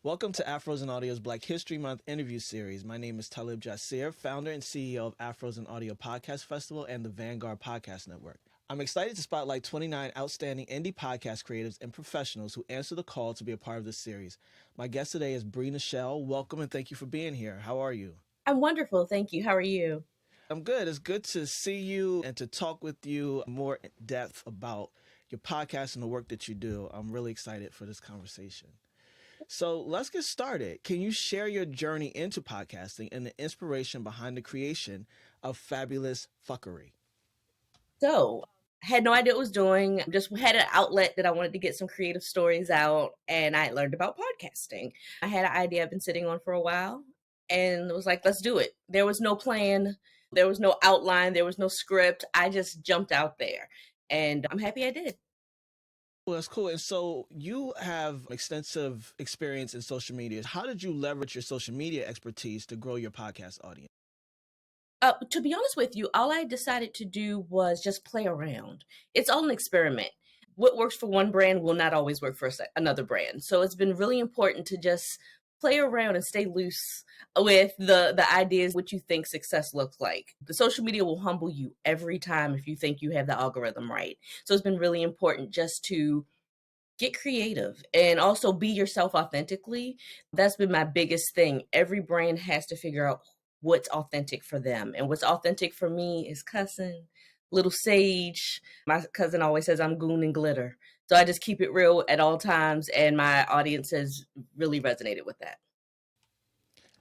Welcome to Afros and Audio's Black History Month interview series. My name is Talib Jasir, founder and CEO of Afros and Audio Podcast Festival and the Vanguard Podcast Network. I'm excited to spotlight 29 outstanding indie podcast creatives and professionals who answer the call to be a part of this series. My guest today is Brée Nachelle. Welcome and thank you for being here. How are you? I'm wonderful. Thank you. How are you? I'm good. It's good to see you and to talk with you more in depth about your podcast and the work that you do. I'm really excited for this conversation. So let's get started. Can you share your journey into podcasting and the inspiration behind the creation of Fabulous Fuckery? So, had no idea what I was doing. Just had an outlet that I wanted to get some creative stories out, and I learned about podcasting. I had an idea I've been sitting on for a while, and was like, let's do it. There was no plan, there was no outline, there was no script. I just jumped out there, and I'm happy I did. Well, that's cool. And so you have extensive experience in social media. How did you leverage your social media expertise to grow your podcast audience? To be honest with you, all I decided to do was just play around. It's all an experiment. What works for one brand will not always work for another brand. So it's been really important to just play around and stay loose with the ideas, what you think success looks like. The social media will humble you every time if you think you have the algorithm right. So it's been really important just to get creative and also be yourself authentically. That's been my biggest thing. Every brand has to figure out what's authentic for them. And what's authentic for me is cussing, little sage. My cousin always says I'm goon and glitter. So I just keep it real at all times. And my audience has really resonated with that.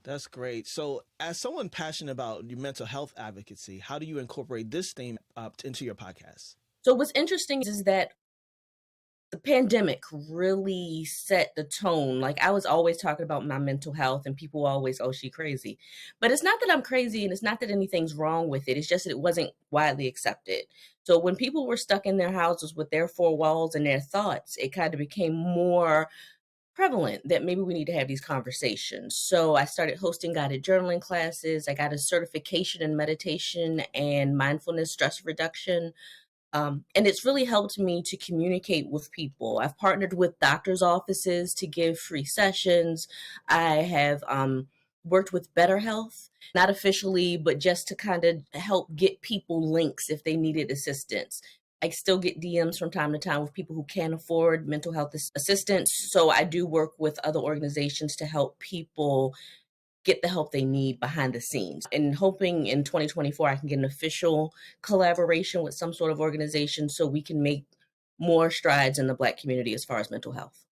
That's great. So, as someone passionate about your mental health advocacy, how do you incorporate this theme into your podcast? So what's interesting is that the pandemic really set the tone. Like I was always talking about my mental health and people always, oh, she crazy. But it's not that I'm crazy and it's not that anything's wrong with it. It's just that it wasn't widely accepted. So when people were stuck in their houses with their four walls and their thoughts, it kind of became more prevalent that maybe we need to have these conversations. So I started hosting guided journaling classes. I got a certification in meditation and mindfulness stress reduction. And it's really helped me to communicate with people. I've partnered with doctors' offices to give free sessions. I have worked with Better Health, not officially, but just to kind of help get people links if they needed assistance. I still get DMs from time to time with people who can't afford mental health assistance. So I do work with other organizations to help people get the help they need behind the scenes. And hoping in 2024 I can get an official collaboration with some sort of organization so we can make more strides in the Black community as far as mental health.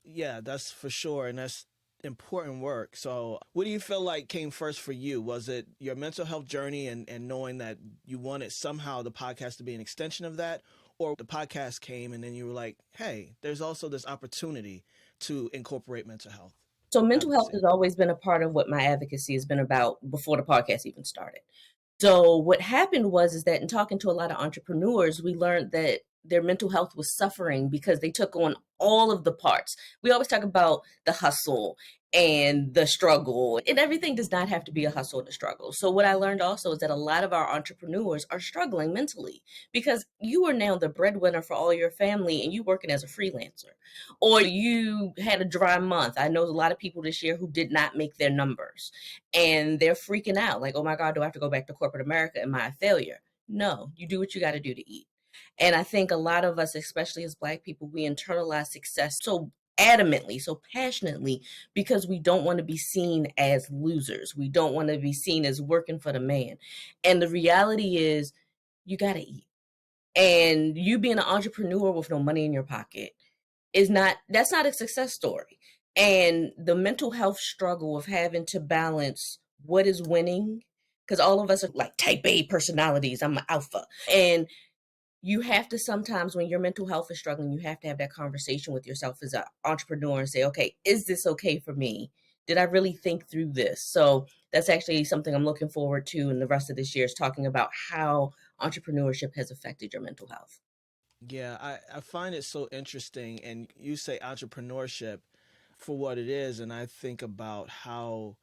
Yeah, that's for sure. And that's important work. So, what do you feel like came first for you? Was it your mental health journey and knowing that you wanted somehow the podcast to be an extension of that? Or the podcast came and then you were like, hey, there's also this opportunity to incorporate mental health So mental health advocacy? has always been a part of what my advocacy has been about before the podcast even started. So what happened was is that in talking to a lot of entrepreneurs, we learned that their mental health was suffering because they took on all of the parts. We always talk about the hustle and the struggle, and everything does not have to be a hustle and a struggle. So what I learned also is that a lot of our entrepreneurs are struggling mentally because you are now the breadwinner for all your family and you working as a freelancer, or you had a dry month. I know a lot of people this year who did not make their numbers and they're freaking out like, oh my God, do I have to go back to corporate America? Am I a failure? No, you do what you got to do to eat. And I think a lot of us, especially as Black people, we internalize success so adamantly, so passionately, because we don't want to be seen as losers. We don't want to be seen as working for the man. And the reality is, you got to eat. And you being an entrepreneur with no money in your pocket that's not a success story. And the mental health struggle of having to balance what is winning, because all of us are like type A personalities. I'm an alpha. And you have to sometimes, when your mental health is struggling, you have to have that conversation with yourself as an entrepreneur and say, okay, is this okay for me? Did I really think through this? So that's actually something I'm looking forward to in the rest of this year, is talking about how entrepreneurship has affected your mental health. Yeah, I find it so interesting. And you say entrepreneurship for what it is. And I think about how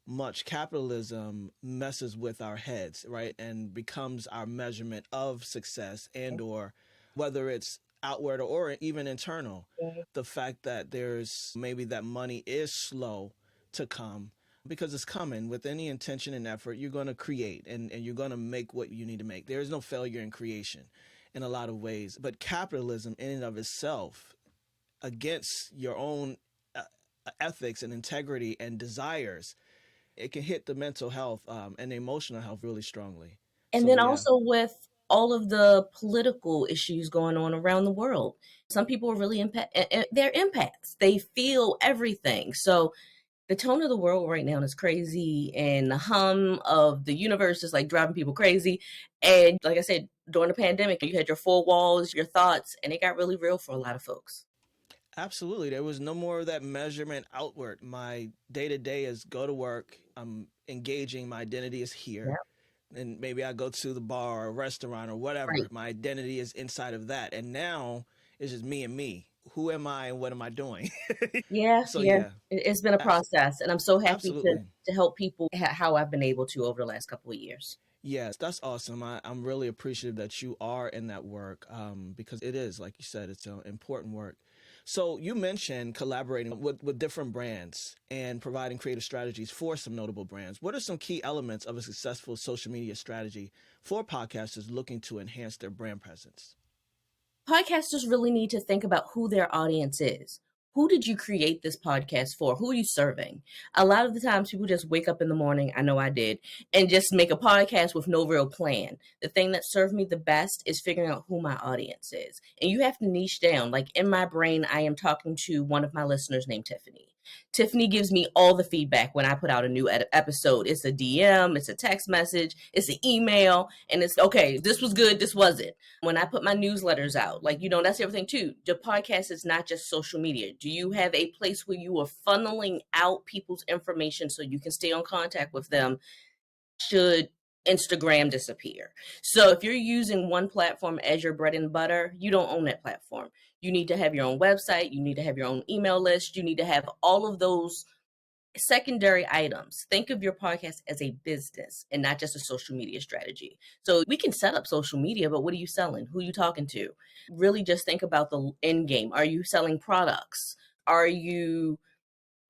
much capitalism messes with our heads, right? And becomes our measurement of success and or whether it's outward or even internal. The fact that there's maybe that money is slow to come because it's coming with any intention and effort, you're going to create and you're going to make what you need to make. There is no failure in creation in a lot of ways. But capitalism in and of itself, against your own ethics and integrity and desires, it can hit the mental health and the emotional health really strongly. And So then yeah, also with all of the political issues going on around the world, some people are really they're empaths. They feel everything. So the tone of the world right now is crazy, and the hum of the universe is like driving people crazy. And like I said, during the pandemic, you had your four walls, your thoughts, and it got really real for a lot of folks. absolutely. There was no more of that measurement outward. My day to day is go to work. I'm engaging. My identity is here. Yeah. And maybe I go to the bar or restaurant or whatever. Right. My identity is inside of that. And now it's just me and me. Who am I and what am I doing? Yeah, So yeah. yeah, It's been a process, and I'm so happy to absolutely. to help people how I've been able to over the last couple of years. Yes, that's awesome. I'm really appreciative that you are in that work because it is, like you said, it's an important work. So you mentioned collaborating with different brands and providing creative strategies for some notable brands. What are some key elements of a successful social media strategy for podcasters looking to enhance their brand presence? Podcasters really need to think about who their audience is. Who did you create this podcast for? Who are you serving? A lot of the times people just wake up in the morning, I know I did, and just make a podcast with no real plan. The thing that served me the best is figuring out who my audience is. And you have to niche down. Like in my brain, I am talking to one of my listeners named Tiffany. Tiffany gives me all the feedback when I put out a new episode. It's a DM, it's a text message, it's an email, and it's okay, this was good, this wasn't. When I put my newsletters out, like, that's everything too. The podcast is not just social media. Do you have a place where you are funneling out people's information so you can stay on contact with them should Instagram disappear? So if you're using one platform as your bread and butter, you don't own that platform. You need to have your own website. You need to have your own email list. You need to have all of those secondary items. Think of your podcast as a business and not just a social media strategy. So we can set up social media, but what are you selling? Who are you talking to? Really just think about the end game. Are you selling products? Are you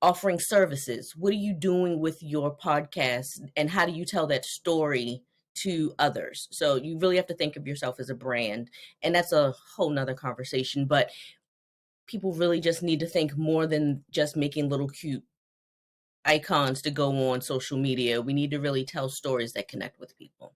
offering services? What are you doing with your podcast? And how do you tell that story to others? So you really have to think of yourself as a brand. And that's a whole nother conversation. But people really just need to think more than just making little cute icons to go on social media. We need to really tell stories that connect with people.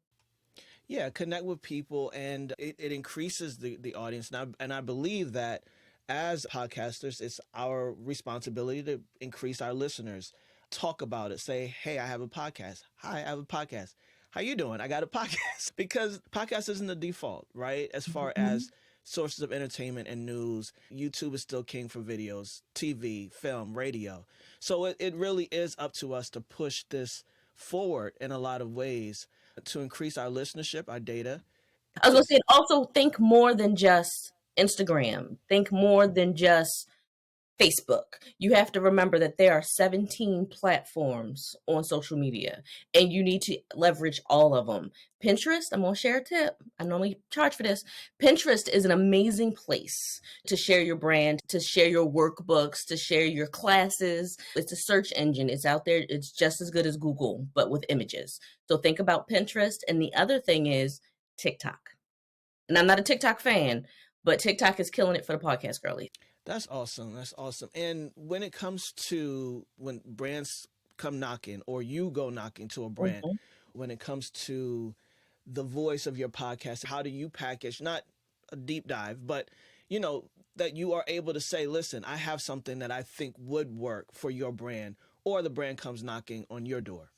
Yeah, connect with people, and it increases the audience. And I believe that as podcasters, it's our responsibility to increase our listeners. Talk about it. Say, hey, I have a podcast. Hi, I have a podcast. How you doing? I got a podcast. Because podcast isn't the default, right? As far Mhm. as sources of entertainment and news, YouTube is still king for videos, TV, film, radio. So it really is up to us to push this forward in a lot of ways to increase our listenership, our data. I was going to say, also think more than just Instagram. Think more than just Facebook. You have to remember that there are 17 platforms on social media, and you need to leverage all of them. Pinterest, I'm going to share a tip. I normally charge for this. Pinterest is an amazing place to share your brand, to share your workbooks, to share your classes. It's a search engine. It's out there. It's just as good as Google, but with images. So think about Pinterest. And the other thing is TikTok. And I'm not a TikTok fan, but TikTok is killing it for the podcast girlies. That's awesome. That's awesome. And when it comes to when brands come knocking or you go knocking to a brand, Mhm. when it comes to the voice of your podcast, how do you package, not a deep dive, but that you are able to say, listen, I have something that I think would work for your brand, or the brand comes knocking on your door?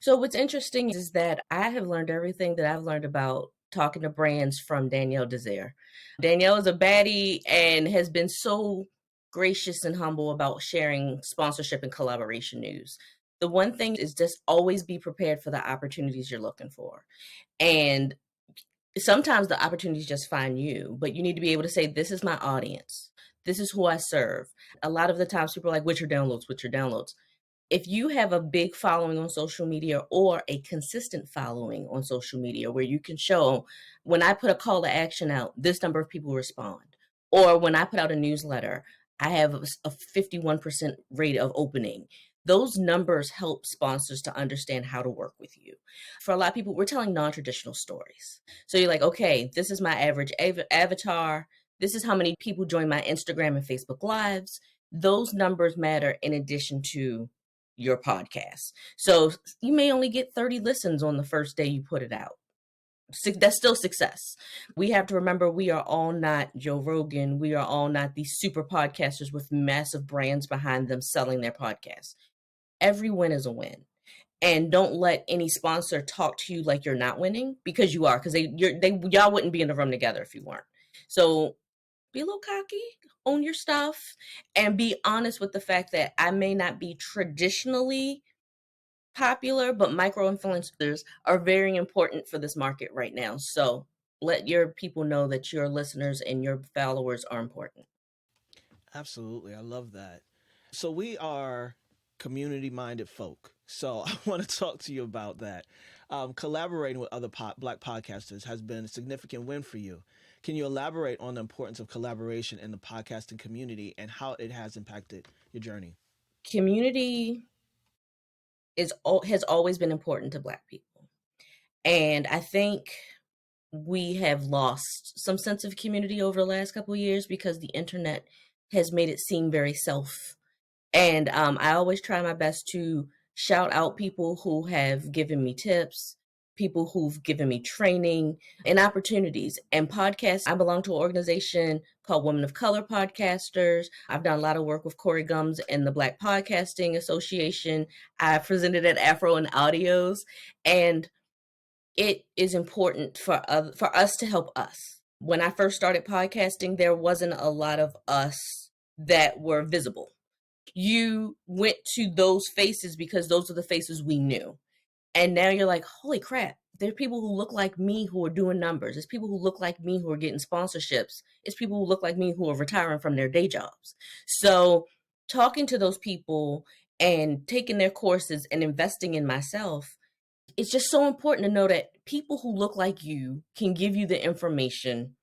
So what's interesting is that I have learned everything that I've learned about talking to brands from Danielle Jasir. Danielle is a baddie and has been so gracious and humble about sharing sponsorship and collaboration news. The one thing is just always be prepared for the opportunities you're looking for. And sometimes the opportunities just find you, but you need to be able to say, this is my audience. This is who I serve. A lot of the times people are like, what's your downloads? What's your downloads? If you have a big following on social media or a consistent following on social media where you can show when I put a call to action out, this number of people respond. Or when I put out a newsletter, I have a 51% rate of opening. Those numbers help sponsors to understand how to work with you. For a lot of people, we're telling non-traditional stories. So you're like, okay, this is my average avatar. This is how many people join my Instagram and Facebook lives. Those numbers matter in addition to your podcast. So you may only get 30 listens on the first day you put it out. That's still success. We have to remember we are all not Joe Rogan. We are all not these super podcasters with massive brands behind them selling their podcasts. Every win is a win. And don't let any sponsor talk to you like you're not winning, because you are, because y'all wouldn't be in the room together if you weren't. So be a little cocky, own your stuff, and be honest with the fact that I may not be traditionally popular, but micro influencers are very important for this market right now. So let your people know that your listeners and your followers are important. Absolutely. I love that. So we are community minded folk. So I want to talk to you about that. Collaborating with other Black podcasters has been a significant win for you. Can you elaborate on the importance of collaboration in the podcasting community and how it has impacted your journey? Community has always been important to Black people. And I think we have lost some sense of community over the last couple of years because the internet has made it seem very self. And I always try my best to shout out people who have given me tips, people who've given me training and opportunities. And podcasts, I belong to an organization called Women of Color Podcasters. I've done a lot of work with Corey Gums and the Black Podcasting Association. I presented at Afro and Audios. And it is important for us to help us. When I first started podcasting, there wasn't a lot of us that were visible. You went to those faces because those are the faces we knew. And now you're like, holy crap, there's people who look like me who are doing numbers. There's people who look like me who are getting sponsorships. It's people who look like me who are retiring from their day jobs. So talking to those people and taking their courses and investing in myself, it's just so important to know that people who look like you can give you the information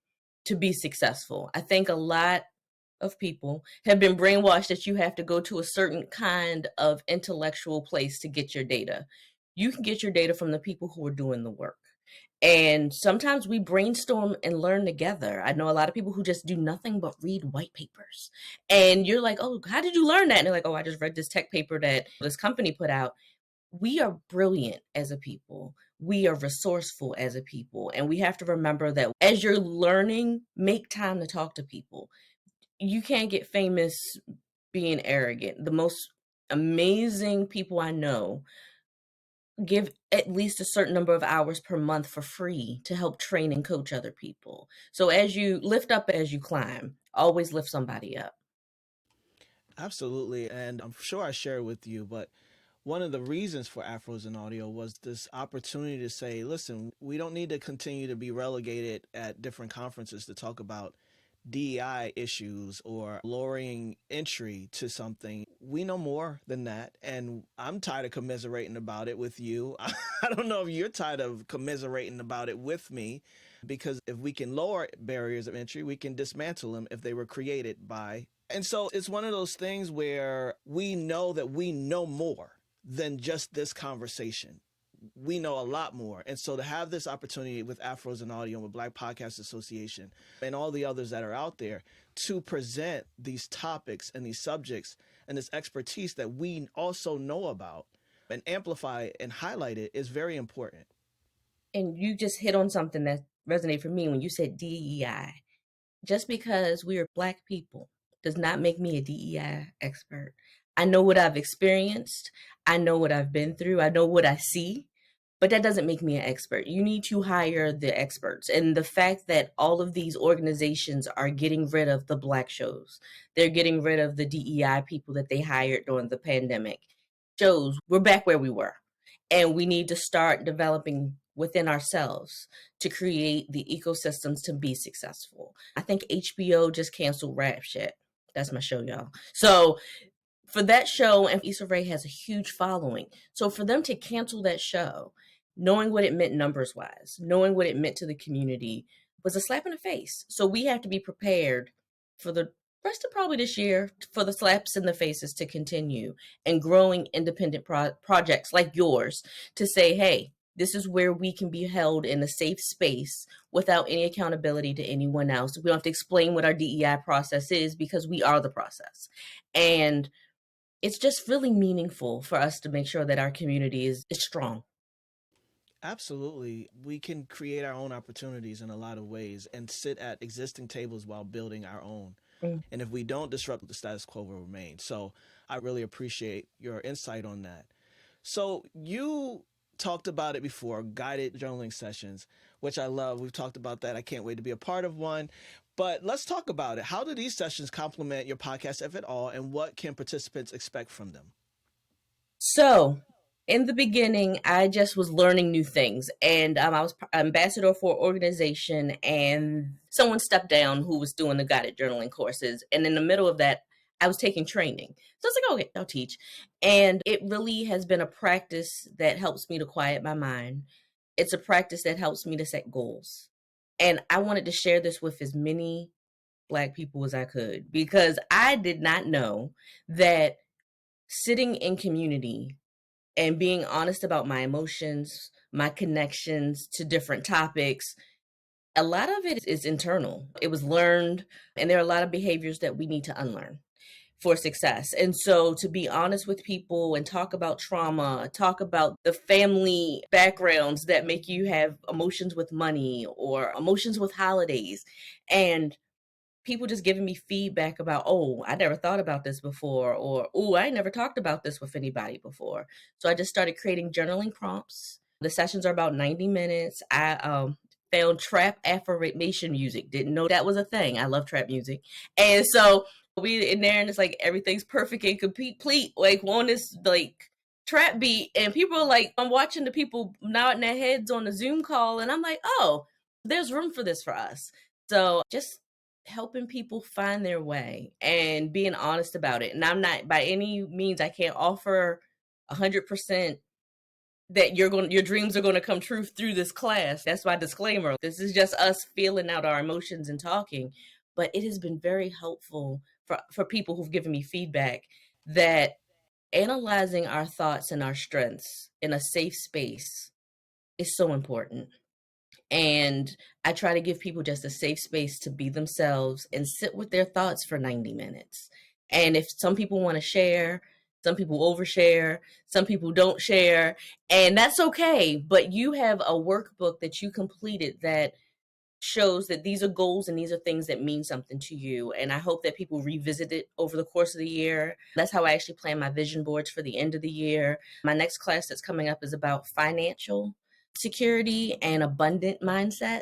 to be successful. I think a lot of people have been brainwashed that you have to go to a certain kind of intellectual place to get your data. You can get your data from the people who are doing the work. And sometimes we brainstorm and learn together. I know a lot of people who just do nothing but read white papers. And you're like, oh, how did you learn that? And they're like, oh, I just read this tech paper that this company put out. We are brilliant as a people. We are resourceful as a people. And we have to remember that as you're learning, make time to talk to people. You can't get famous being arrogant. The most amazing people I know give at least a certain number of hours per month for free to help train and coach other people. So as you lift up, as you climb, always lift somebody up. Absolutely. And I'm sure I shared with you, but one of the reasons for Afros in Audio was this opportunity to say, listen, we don't need to continue to be relegated at different conferences to talk about DEI issues or lowering entry to something. We know more than that. And I'm tired of commiserating about it with you. I don't know if you're tired of commiserating about it with me, because if we can lower barriers of entry, we can dismantle them if they were created by. And so it's one of those things where we know that we know more than just this conversation. We know a lot more. And so to have this opportunity with Afros in Audio and with Black Podcast Association and all the others that are out there to present these topics and these subjects and this expertise that we also know about and amplify and highlight it is very important. And you just hit on something that resonated for me when you said DEI. Just because we are Black people does not make me a DEI expert. I know what I've experienced. I know what I've been through. I know what I see. But that doesn't make me an expert. You need to hire the experts. And the fact that all of these organizations are getting rid of the Black shows, they're getting rid of the DEI people that they hired during the pandemic, shows we're back where we were. And we need to start developing within ourselves to create the ecosystems to be successful. I think HBO just canceled Rap Shit. That's my show, y'all. So for that show, and Issa Rae has a huge following. So for them to cancel that show, knowing what it meant numbers wise, knowing what it meant to the community was a slap in the face. So we have to be prepared for the rest of probably this year, for the slaps in the faces to continue, and growing independent projects like yours to say, hey, this is where we can be held in a safe space without any accountability to anyone else. We don't have to explain what our DEI process is because we are the process. And it's just really meaningful for us to make sure that our community is strong. Absolutely. We can create our own opportunities in a lot of ways and sit at existing tables while building our own. Mm. And if we don't disrupt, the status quo will remain. So I really appreciate your insight on that. So you talked about it before, guided journaling sessions, which I love. We've talked about that. I can't wait to be a part of one. But let's talk about it. How do these sessions complement your podcast, if at all, and what can participants expect from them? So, in the beginning, I just was learning new things, and I was ambassador for an organization, and someone stepped down who was doing the guided journaling courses, and in the middle of that, I was taking training. So I was like, okay, I'll teach. And it really has been a practice that helps me to quiet my mind. It's a practice that helps me to set goals. And I wanted to share this with as many Black people as I could because I did not know that sitting in community and being honest about my emotions, my connections to different topics, a lot of it is internal. It was learned, and there are a lot of behaviors that we need to unlearn for success. And so to be honest with people and talk about trauma, talk about the family backgrounds that make you have emotions with money or emotions with holidays, and people just giving me feedback about, oh, I never thought about this before, or, oh, I never talked about this with anybody before. So I just started creating journaling prompts. The sessions are about 90 minutes. I found trap affirmation music. Didn't know that was a thing. I love trap music. And so we in there and it's like everything's perfect and complete. Like on this like trap beat. And people are like, I'm watching the people nodding their heads on the Zoom call. And I'm like, oh, there's room for this for us. So just helping people find their way and being honest about it. And I'm not by any means, I can't offer 100% that your dreams are going to come true through this class. That's my disclaimer. This is just us feeling out our emotions and talking. But it has been very helpful for people who've given me feedback that analyzing our thoughts and our strengths in a safe space is so important. And I try to give people just a safe space to be themselves and sit with their thoughts for 90 minutes. And if some people want to share, some people overshare, some people don't share, and that's okay. But you have a workbook that you completed that shows that these are goals and these are things that mean something to you. And I hope that people revisit it over the course of the year. That's how I actually plan my vision boards for the end of the year. My next class that's coming up is about financial security and abundant mindset.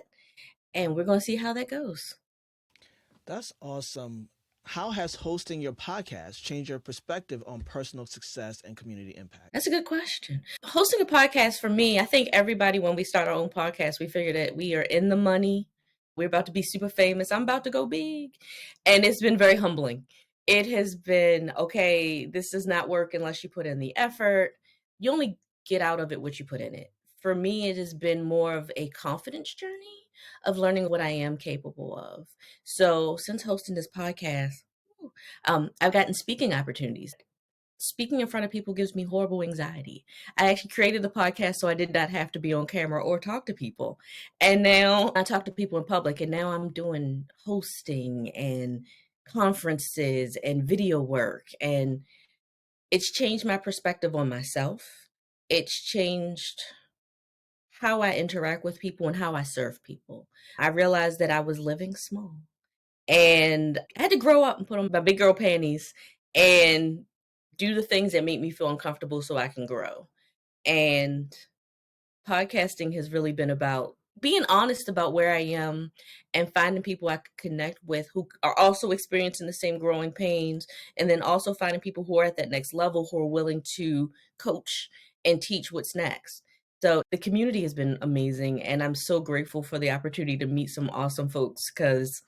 And we're going to see how that goes. That's awesome. How has hosting your podcast changed your perspective on personal success and community impact? That's a good question. Hosting a podcast for me, I think everybody, when we start our own podcast, we figure that we are in the money. We're about to be super famous. I'm about to go big. And it's been very humbling. It has been, okay, this does not work unless you put in the effort. You only get out of it what you put in it. For me, it has been more of a confidence journey of learning what I am capable of. So since hosting this podcast, I've gotten speaking opportunities. Speaking in front of people gives me horrible anxiety. I actually created the podcast so I did not have to be on camera or talk to people. And now I talk to people in public, and now I'm doing hosting and conferences and video work. And it's changed my perspective on myself. It's changed how I interact with people and how I serve people. I realized that I was living small. And I had to grow up and put on my big girl panties and do the things that make me feel uncomfortable so I can grow. And podcasting has really been about being honest about where I am and finding people I could connect with who are also experiencing the same growing pains. And then also finding people who are at that next level who are willing to coach and teach what's next. So the community has been amazing. And I'm so grateful for the opportunity to meet some awesome folks because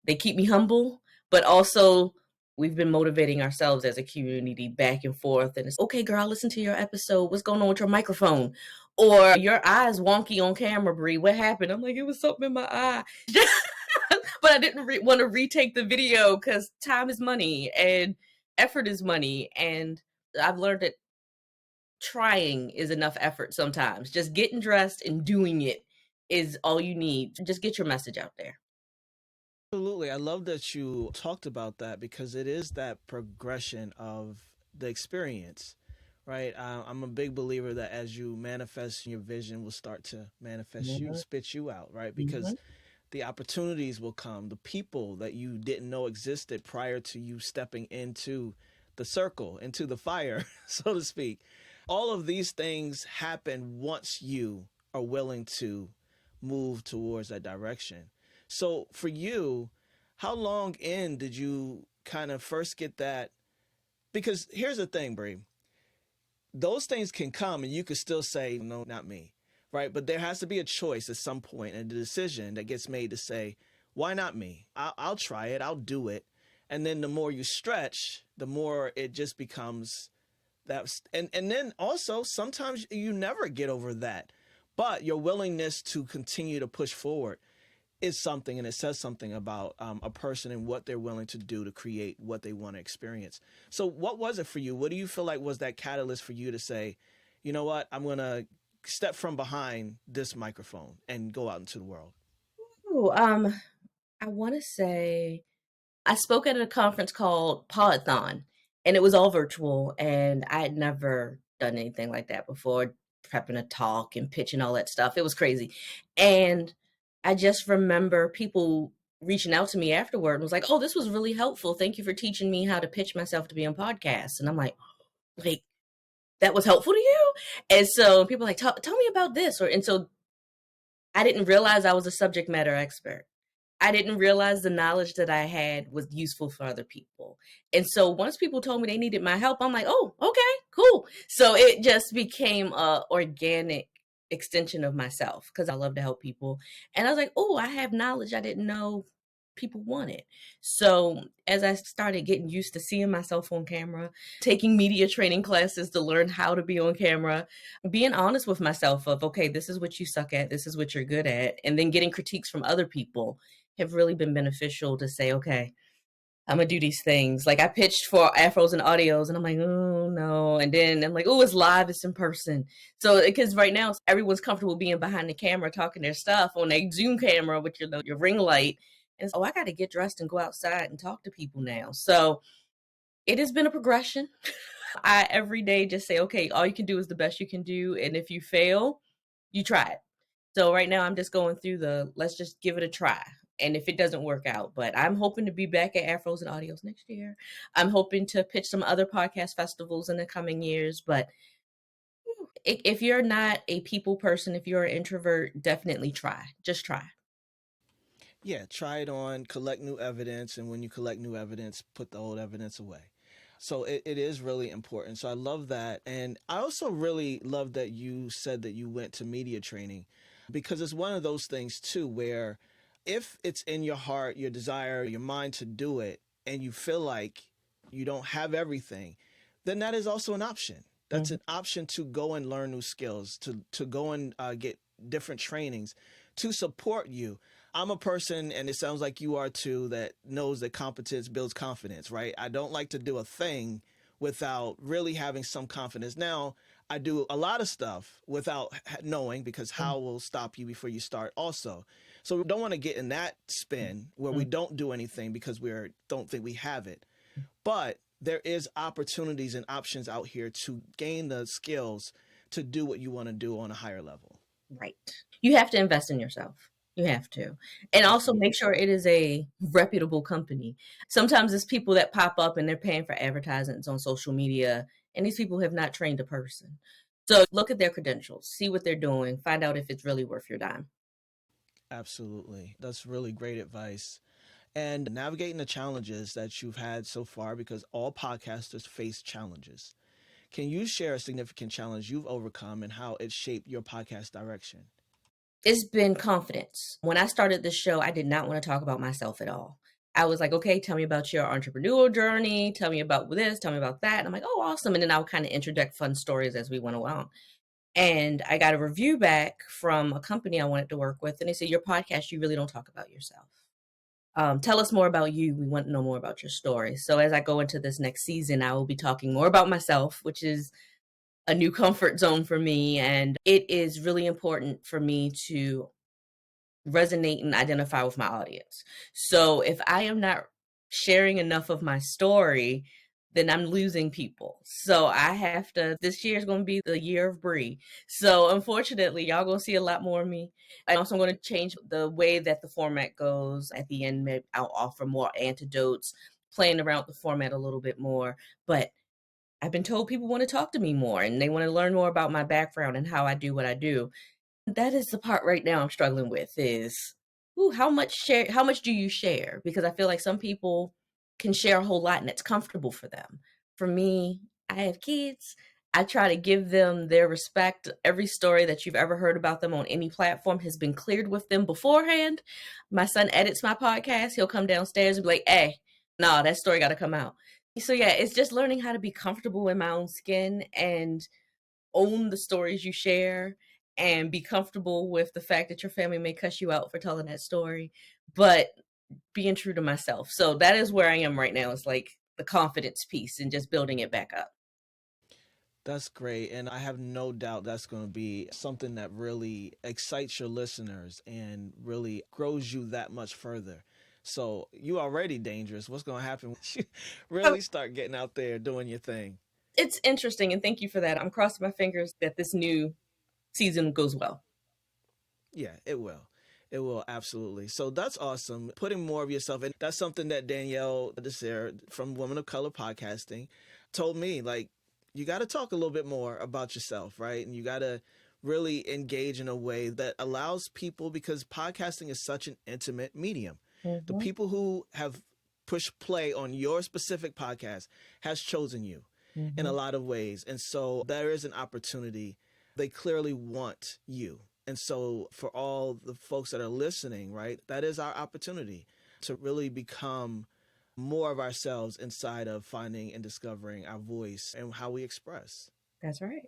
they keep me humble, but also we've been motivating ourselves as a community back and forth. And it's okay, girl, listen to your episode. What's going on with your microphone? Or your eye's wonky on camera, Bree. What happened? I'm like, it was something in my eye. but I didn't want to retake the video because time is money and effort is money. And I've learned that trying is enough effort sometimes. Just getting dressed and doing it is all you need. Just get your message out there. Absolutely. I love that you talked about that because it is that progression of the experience, right? I'm a big believer that as you manifest, your vision will start to manifest you, Mhm, spit you out, right? Because mhm. the opportunities will come, the people that you didn't know existed prior to you stepping into the circle, into the fire, so to speak. All of these things happen once you are willing to move towards that direction. So for you, how long in did you kind of first get that? Because here's the thing, Bree, those things can come and you could still say, no, not me, right? But there has to be a choice at some point and a decision that gets made to say, why not me? I'll try it, I'll do it. And then the more you stretch, the more it just becomes that's and then also sometimes you never get over that. But your willingness to continue to push forward is something, and it says something about a person and what they're willing to do to create what they want to experience. So, what was it for you? What do you feel like was that catalyst for you to say, you know what, I'm going to step from behind this microphone and go out into the world? Ooh, I want to say I spoke at a conference called Podthon, and it was all virtual, and I had never done anything like that before, prepping a talk and pitching all that stuff. It was crazy. And I just remember people reaching out to me afterward and was like, "Oh, this was really helpful. Thank you for teaching me how to pitch myself to be on podcasts." And I'm like that was helpful to you? And so people are like, tell me about this. And so I didn't realize I was a subject matter expert. I didn't realize the knowledge that I had was useful for other people. And so once people told me they needed my help, I'm like, oh, okay, cool. So it just became a organic extension of myself because I love to help people. And I was like, oh, I have knowledge I didn't know people wanted. So as I started getting used to seeing myself on camera, taking media training classes to learn how to be on camera, being honest with myself of, okay, this is what you suck at, this is what you're good at, and then getting critiques from other people have really been beneficial to say, okay, I'm gonna do these things. Like I pitched for Afros and Audios, and I'm like, oh no. And then I'm like, oh, it's live, it's in person. So because right now everyone's comfortable being behind the camera talking their stuff on a Zoom camera with your ring light. And so I got to get dressed and go outside and talk to people now. So it has been a progression. I every day just say, okay, all you can do is the best you can do. And if you fail, you try it. So right now I'm just going through let's just give it a try. And if it doesn't work out, but I'm hoping to be back at Afros and Audios next year. I'm hoping to pitch some other podcast festivals in the coming years. But if you're not a people person, if you're an introvert, definitely try. Just try. Yeah, try it on, collect new evidence, and when you collect new evidence, put the old evidence away. So it is really important. So I love that. And I also really love that you said that you went to media training because it's one of those things too where if it's in your heart, your desire, your mind to do it, and you feel like you don't have everything, then that is also an option. That's Mhm. an option to go and learn new skills, to go and get different trainings to support you. I'm a person, and it sounds like you are too, that knows that competence builds confidence, right? I don't like to do a thing without really having some confidence. Now, I do a lot of stuff without knowing because how will stop you before you start also. So we don't want to get in that spin where we Mhm. don't do anything because we don't think we have it. But there is opportunities and options out here to gain the skills to do what you want to do on a higher level. Right. You have to invest in yourself. You have to. And also Absolutely. make sure it is a reputable company. Sometimes it's people that pop up and they're paying for advertisements on social media, and these people have not trained a person. So look at their credentials, see what they're doing, find out if it's really worth your time. Absolutely. That's really great advice. And navigating the challenges that you've had so far, because all podcasters face challenges. Can you share a significant challenge you've overcome and how it shaped your podcast direction? It's been confidence. When I started this show, I did not want to talk about myself at all. I was like, okay, tell me about your entrepreneurial journey. Tell me about this. Tell me about that. And I'm like, oh, awesome. And then I would kind of interject fun stories as we went along. And I got a review back from a company I wanted to work with. And they said, your podcast, you really don't talk about yourself. Tell us more about you. We want to know more about your story. So as I go into this next season, I will be talking more about myself, which is a new comfort zone for me. And it is really important for me to resonate and identify with my audience. So if I am not sharing enough of my story, then I'm losing people. So I have to, this year is going to be the year of Bree. So unfortunately, y'all going to see a lot more of me. I also am going to change the way that the format goes. At the end, maybe I'll offer more antidotes, playing around with the format a little bit more. But I've been told people want to talk to me more and they want to learn more about my background and how I do what I do. That is the part right now I'm struggling with is, ooh, how much do you share? Because I feel like some people can share a whole lot and it's comfortable for them. For me, I have kids. I try to give them their respect. Every story that you've ever heard about them on any platform has been cleared with them beforehand. My son edits my podcast. He'll come downstairs and be like, hey, no, that story got to come out. So yeah, it's just learning how to be comfortable in my own skin and own the stories you share and be comfortable with the fact that your family may cuss you out for telling that story, but being true to myself. So that is where I am right now. It's like the confidence piece and just building it back up. That's great. And I have no doubt that's going to be something that really excites your listeners and really grows you that much further. So you already dangerous. What's going to happen once you Oh, really start getting out there doing your thing? it's interesting, and thank you for that. I'm crossing my fingers that this new season goes well. Yeah, it will. It will absolutely. So that's awesome. Putting more of yourself in. That's something that Danielle Jasir from Women of Color Podcasting told me. Like, you got to talk a little bit more about yourself, right? And you got to really engage in a way that allows people, because podcasting is such an intimate medium. The Mm-hmm, people who have pushed play on your specific podcast has chosen you in a mm-hmm. lot of ways. And so there is an opportunity. They clearly want you. And so, for all the folks that are listening, right, that is our opportunity to really become more of ourselves inside of finding and discovering our voice and how we express. That's right.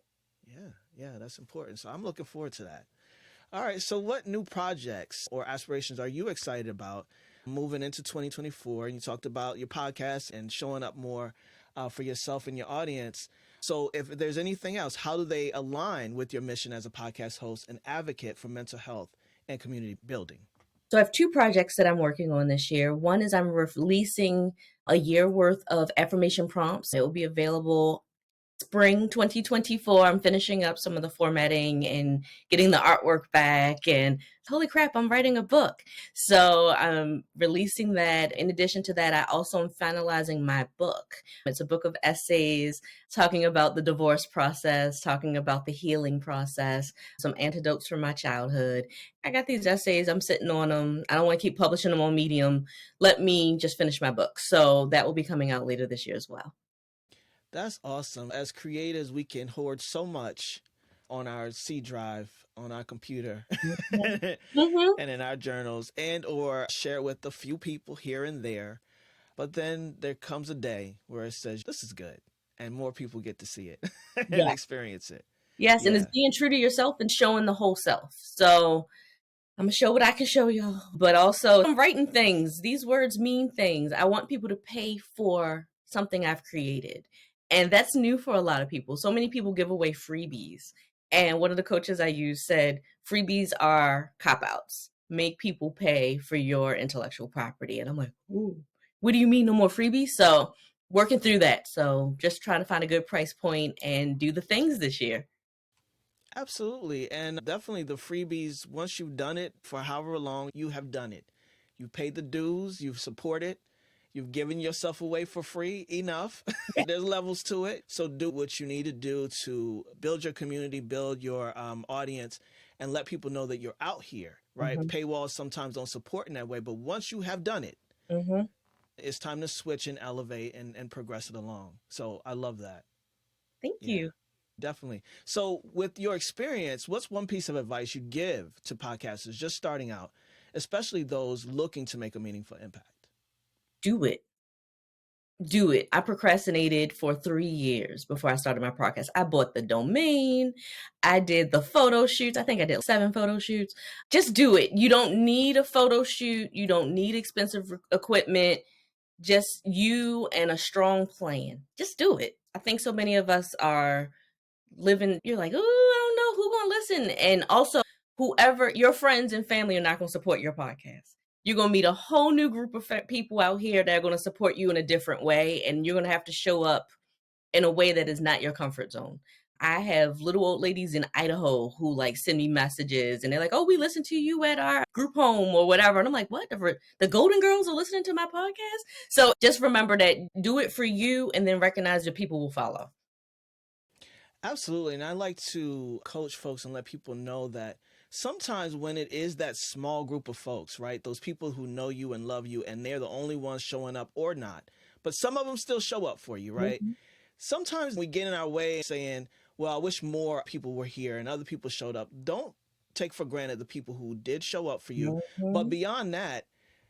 Yeah, yeah, that's important. So, I'm looking forward to that. All right. So, what new projects or aspirations are you excited about moving into 2024? And you talked about your podcast and showing up more for yourself and your audience. So, if there's anything else, how do they align with your mission as a podcast host and advocate for mental health and community building? So I have two projects that I'm working on this year. One is I'm releasing a year worth of affirmation prompts. It will be available spring 2024. I'm finishing up some of the formatting and getting the artwork back, and holy crap, I'm writing a book. So I'm releasing that. In addition to that, I also am finalizing my book. It's a book of essays talking about the divorce process, talking about the healing process, some antidotes from my childhood. I got these essays, I'm sitting on them. I don't want to keep publishing them on Medium. Let me just finish my book. So that will be coming out later this year as well. That's awesome. As creators, we can hoard so much on our C drive on our computer Mhm. and in our journals, and or share with a few people here and there. But then there comes a day where it says, this is good. And more people get to see it and Yeah. experience it. Yes, and it's Yeah, being true to yourself and showing the whole self. So I'm gonna show what I can show y'all, but also I'm writing things. These words mean things. I want people to pay for something I've created. And that's new for a lot of people. So many people give away freebies. And one of the coaches I use said freebies are cop outs. Make people pay for your intellectual property. And I'm like, ooh, what do you mean no more freebies? So working through that. So just trying to find a good price point and do the things this year. absolutely. And definitely the freebies, once you've done it for however long, you have done it. You paid the dues, you've supported, you've given yourself away for free enough. There's levels to it. So do what you need to do to build your community, build your audience, and let people know that you're out here, right? Hmm. Paywalls sometimes don't support in that way, but once you have done it, Hmm. it's time to switch and elevate and progress it along. So I love that. Thank Yeah, you. definitely. So with your experience, what's one piece of advice you give to podcasters just starting out, especially those looking to make a meaningful impact? Do it. Do it. I procrastinated for 3 years before I started my podcast. I bought the domain. I did the photo shoots. I think I did 7 photo shoots. Just do it. You don't need a photo shoot. You don't need expensive equipment. Just you and a strong plan. Just do it. I think so many of us are living, you're like, oh, I don't know who gonna listen. And also, whoever your friends and family are not gonna support your podcast. You're gonna meet a whole new group of people out here that are gonna support you in a different way, and you're gonna have to show up in a way that is not your comfort zone. I have little old ladies in Idaho who like send me messages and they're like, oh, we listened to you at our group home or whatever. And I'm like, what? The Golden Girls are listening to my podcast? So just remember that, do it for you, and then recognize that people will follow. Absolutely. And I like to coach folks and let people know that sometimes when it is that small group of folks, right, those people who know you and love you and they're the only ones showing up or not, but some of them still show up for you, right? Mm-hmm. Sometimes we get in our way saying, well, I wish more people were here and other people showed up. Don't take for granted the people who did show up for you. But Mm-hmm. beyond that,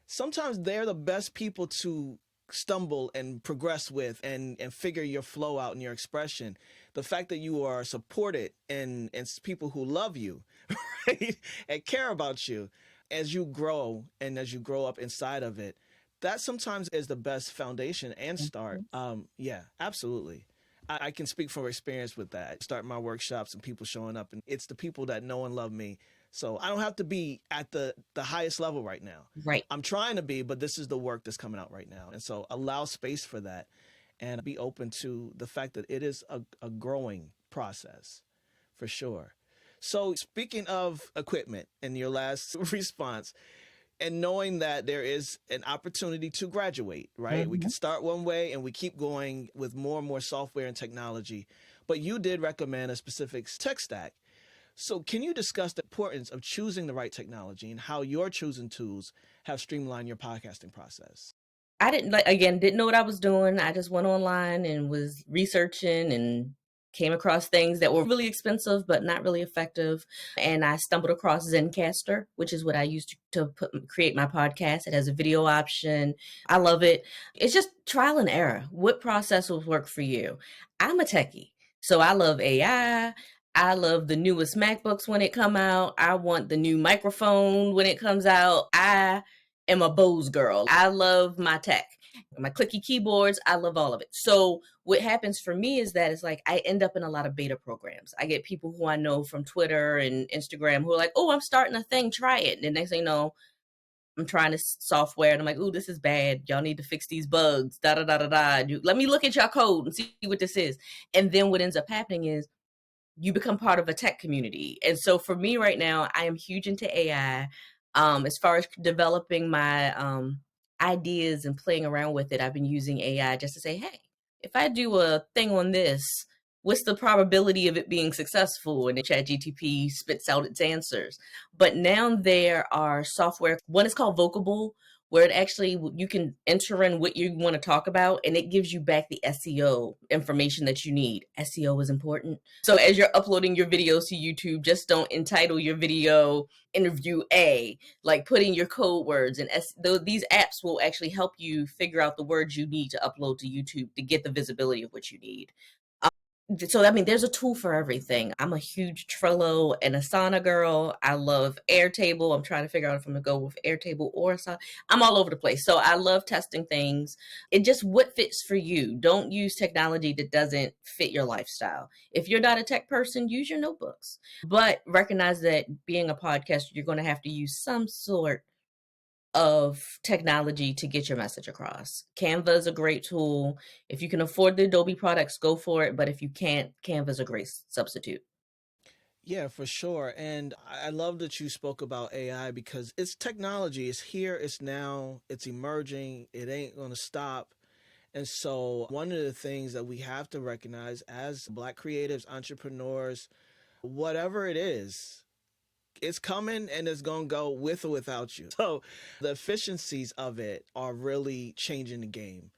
sometimes they're the best people to stumble and progress with and figure your flow out and your expression. The fact that you are supported and people who love you, right, and care about you as you grow and as you grow up inside of it, that sometimes is the best foundation and start. Yeah, absolutely. I can speak from experience with that. Start my workshops and people showing up, and it's the people that know and love me. So I don't have to be at the highest level right now. Right. I'm trying to be, but this is the work that's coming out right now. And so allow space for that and be open to the fact that it is a growing process for sure. So speaking of equipment in your last response, and knowing that there is an opportunity to graduate, right? We Mm-hmm. can start one way and we keep going with more and more software and technology. But you did recommend a specific tech stack. So can you discuss the importance of choosing the right technology and how your choosing tools have streamlined your podcasting process? I didn't know what I was doing. I just went online and was researching and came across things that were really expensive but not really effective. And I stumbled across Zencaster, which is what I use to create my podcast. It has a video option. I love it. It's just trial and error. What process will work for you? I'm a techie, so I love AI. I love the newest MacBooks when it come out. I want the new microphone when it comes out. I am a Bose girl. I love my tech, my clicky keyboards. I love all of it. So what happens for me is that it's like I end up in a lot of beta programs. I get people who I know from Twitter and Instagram who are like, "Oh, I'm starting a thing. Try it." And the next thing you know, I'm trying this software and I'm like, "Oh, this is bad. Y'all need to fix these bugs." Da da da da da. Let me look at your code and see what this is. And then what ends up happening is you become part of a tech community. And so for me right now, I am huge into AI. As far as developing my ideas and playing around with it, I've been using AI just to say, hey, if I do a thing on this, what's the probability of it being successful? And the ChatGTP spits out its answers. But now there are software. One is called Vocable, where it actually you can enter in what you want to talk about and it gives you back the SEO information that you need. SEO is important. So as you're uploading your videos to YouTube, just don't entitle your video interview A, like put in your code words, and these apps will actually help you figure out the words you need to upload to YouTube to get the visibility of what you need. So I mean, there's a tool for everything. I'm a huge Trello and Asana girl. I love Airtable. I'm trying to figure out if I'm gonna go with Airtable or Asana. I'm all over the place. So I love testing things. It just what fits for you. Don't use technology that doesn't fit your lifestyle. If you're not a tech person, use your notebooks. But recognize that being a podcaster, you're gonna have to use some sort of technology to get your message across. Canva is a great tool. If you can afford the Adobe products, go for it. But if you can't, Canva is a great substitute. Yeah, for sure. And I love that you spoke about AI because it's technology. It's here, it's now, it's emerging, it ain't going to stop. And so, one of the things that we have to recognize as Black creatives, entrepreneurs, whatever it is, it's coming and it's going to go with or without you. So, the efficiencies of it are really changing the game.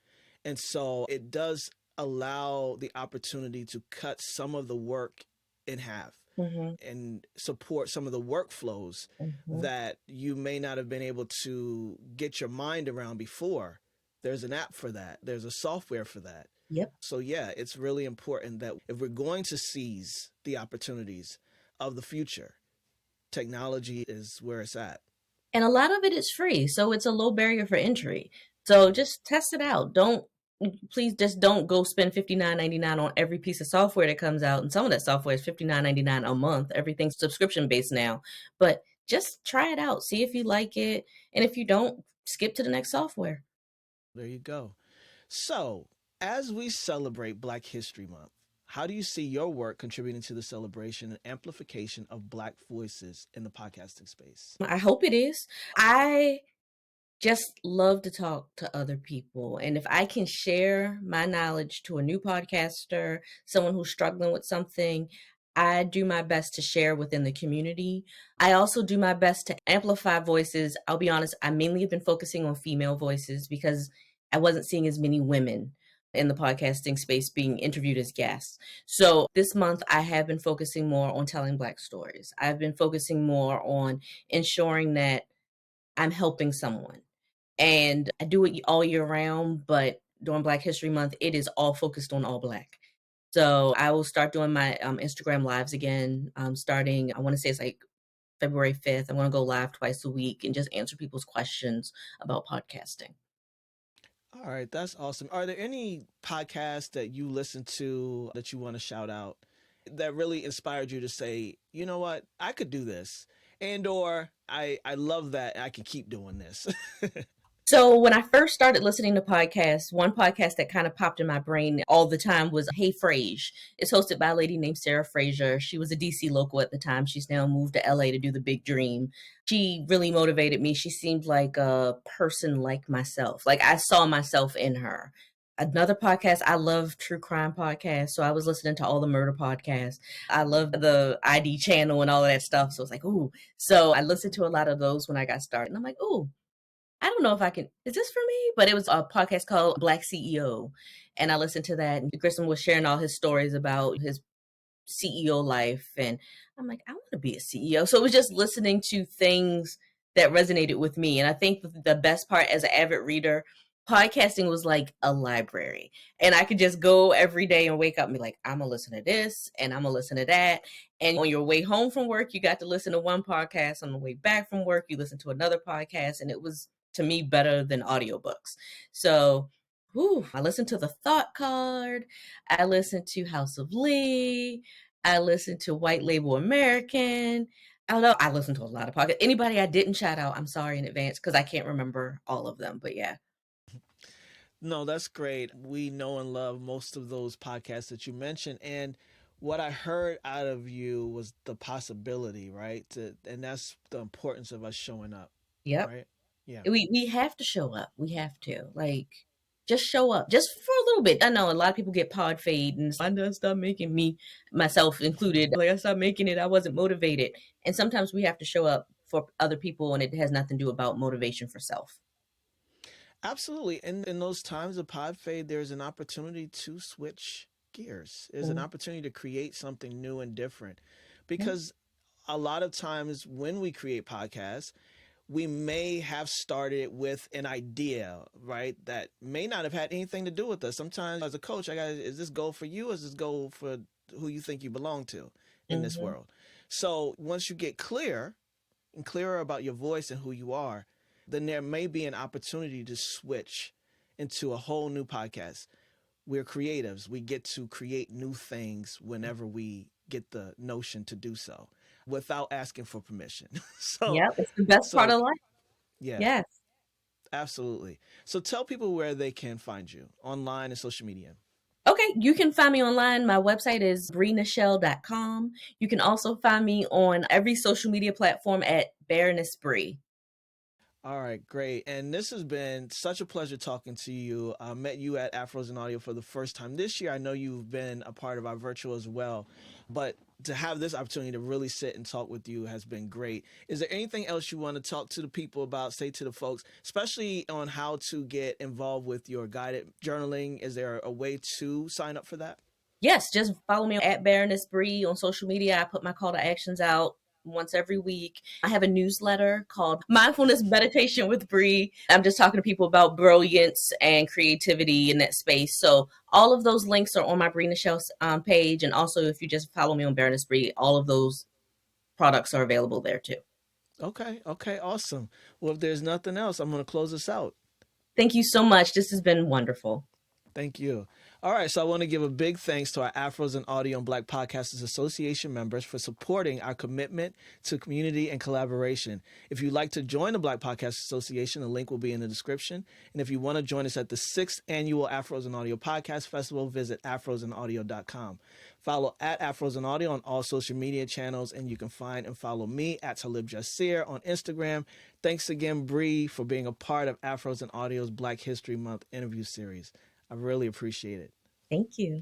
And so, it does allow the opportunity to cut some of the work in half Mm-hmm. and support some of the workflows Mm-hmm. that you may not have been able to get your mind around before There's an app for that. There's a software for that. Yep. So yeah, it's really important that if we're going to seize the opportunities of the future, technology is where it's at. And a lot of it is free, so it's a low barrier for entry. So just test it out. Please just don't go spend $59.99 on every piece of software that comes out. And some of that software is $59.99 a month. Everything's subscription based now. But just try it out. See if you like it. And if you don't, skip to the next software. There you go. So, as we celebrate Black History Month, how do you see your work contributing to the celebration and amplification of Black voices in the podcasting space? I hope it is. I just love to talk to other people. And if I can share my knowledge to a new podcaster, someone who's struggling with something, I do my best to share within the community. I also do my best to amplify voices. I'll be honest, I mainly have been focusing on female voices because I wasn't seeing as many women in the podcasting space being interviewed as guests. So this month, I have been focusing more on telling Black stories. I've been focusing more on ensuring that I'm helping someone. And I do it all year round, but during Black History Month, it is all focused on all Black. So I will start doing my Instagram lives again, starting, I want to say it's like February 5th. I'm going to go live twice a week and just answer people's questions about podcasting. All right, that's awesome. Are there any podcasts that you listen to that you want to shout out that really inspired you to say, you know what, I could do this, and or I love that I can keep doing this? So when I first started listening to podcasts, one podcast that kind of popped in my brain all the time was Hey Frage. It's hosted by a lady named Sarah Fraser. She was a DC local at the time. She's now moved to LA to do The Big Dream. She really motivated me. She seemed like a person like myself. Like I saw myself in her. Another podcast, I love true crime podcasts. So I was listening to all the murder podcasts. I love the ID channel and all of that stuff. So it's like, ooh. So I listened to a lot of those when I got started. And I'm like, ooh, I don't know if I can, is this for me? But it was a podcast called Black CEO. And I listened to that. And Grissom was sharing all his stories about his CEO life. And I'm like, I want to be a CEO. So it was just listening to things that resonated with me. And I think the best part as an avid reader, podcasting was like a library. And I could just go every day and wake up and be like, I'm going to listen to this and I'm going to listen to that. And on your way home from work, you got to listen to one podcast. On the way back from work, you listen to another podcast. And it was, to me, better than audiobooks. So I listened to The Thought Card. I listened to House of Lee. I listened to White Label American. I don't know. I listened to a lot of podcasts. Anybody I didn't shout out, I'm sorry in advance because I can't remember all of them. But yeah. No, that's great. We know and love most of those podcasts that you mentioned. And what I heard out of you was the possibility, right? And that's the importance of us showing up, Yep. right? Yeah. We have to show up. We have to. Like, just show up just for a little bit. I know a lot of people get pod fade and I done stop making me, myself included. Like I stopped making it. I wasn't motivated. And sometimes we have to show up for other people and it has nothing to do about motivation for self. Absolutely. And in those times of pod fade, there's an opportunity to switch gears. There's an opportunity to create something new and different. Because a lot of times when we create podcasts, we may have started with an idea, right, that may not have had anything to do with us. Sometimes as a coach, is this goal for you? Or is this goal for who you think you belong to in this world? So once you get clearer and clearer about your voice and who you are, then there may be an opportunity to switch into a whole new podcast. We're creatives. We get to create new things whenever we get the notion to do so without asking for permission. Yeah, it's the best part of life. Yeah. Yes. Absolutely. So tell people where they can find you online and social media. Okay, you can find me online. My website is BréeNachelle.com. You can also find me on every social media platform at Baroness Bree. All right, great. And this has been such a pleasure talking to you. I met you at Afros and Audio for the first time this year. I know you've been a part of our virtual as well, but to have this opportunity to really sit and talk with you has been great. Is there anything else you want to talk to the people about, say to the folks, especially on how to get involved with your guided journaling? Is there a way to sign up for that? Yes, just follow me at Baroness Bree on social media. I put my call to actions out once every week. I have a newsletter called Mindfulness Meditation with Bree. I'm just talking to people about brilliance and creativity in that space. So all of those links are on my Brée Nachelle page. And also, if you just follow me on Baroness Bree, all of those products are available there too. Okay. Okay. Awesome. Well, if there's nothing else, I'm going to close this out. Thank you so much. This has been wonderful. Thank you. All right, so I want to give a big thanks to our Afros and Audio and Black Podcasters Association members for supporting our commitment to community and collaboration. If you'd like to join the Black Podcasters Association, the link will be in the description. And if you want to join us at the 6th Annual Afros and Audio Podcast Festival, visit afrosandaudio.com. Follow at Afros and Audio on all social media channels, and you can find and follow me at Talib Jasir on Instagram. Thanks again, Bree, for being a part of Afros and Audio's Black History Month interview series. I really appreciate it. Thank you.